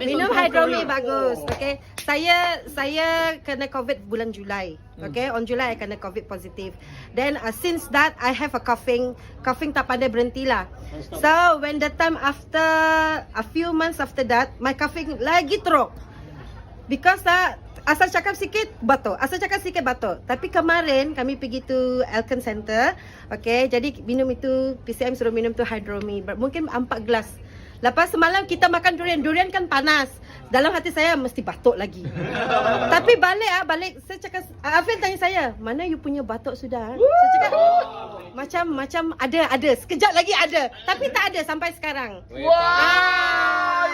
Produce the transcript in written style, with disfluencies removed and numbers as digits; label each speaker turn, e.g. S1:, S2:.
S1: Minum Hydromi bagus. Okay. Saya kena COVID bulan Julai. Okay. On July I kena COVID positif. Then since that I have a coughing tak pandai berhenti lah. So when the time after a few months after that, my coughing lagi teruk. Because asal cakap sikit batuk. Tapi kemarin kami pergi to Elkin Center. Okay. Jadi minum itu, PCM suruh minum tu Hydromi. Mungkin 4 gelas. Lepas semalam kita makan durian kan panas. Dalam hati saya mesti batuk lagi. Tapi balik saya cakap, Afil tanya saya, mana you punya batuk sudah? Saya cakap, macam ada. Sekejap lagi ada. Tapi tak ada sampai sekarang.
S2: Wow.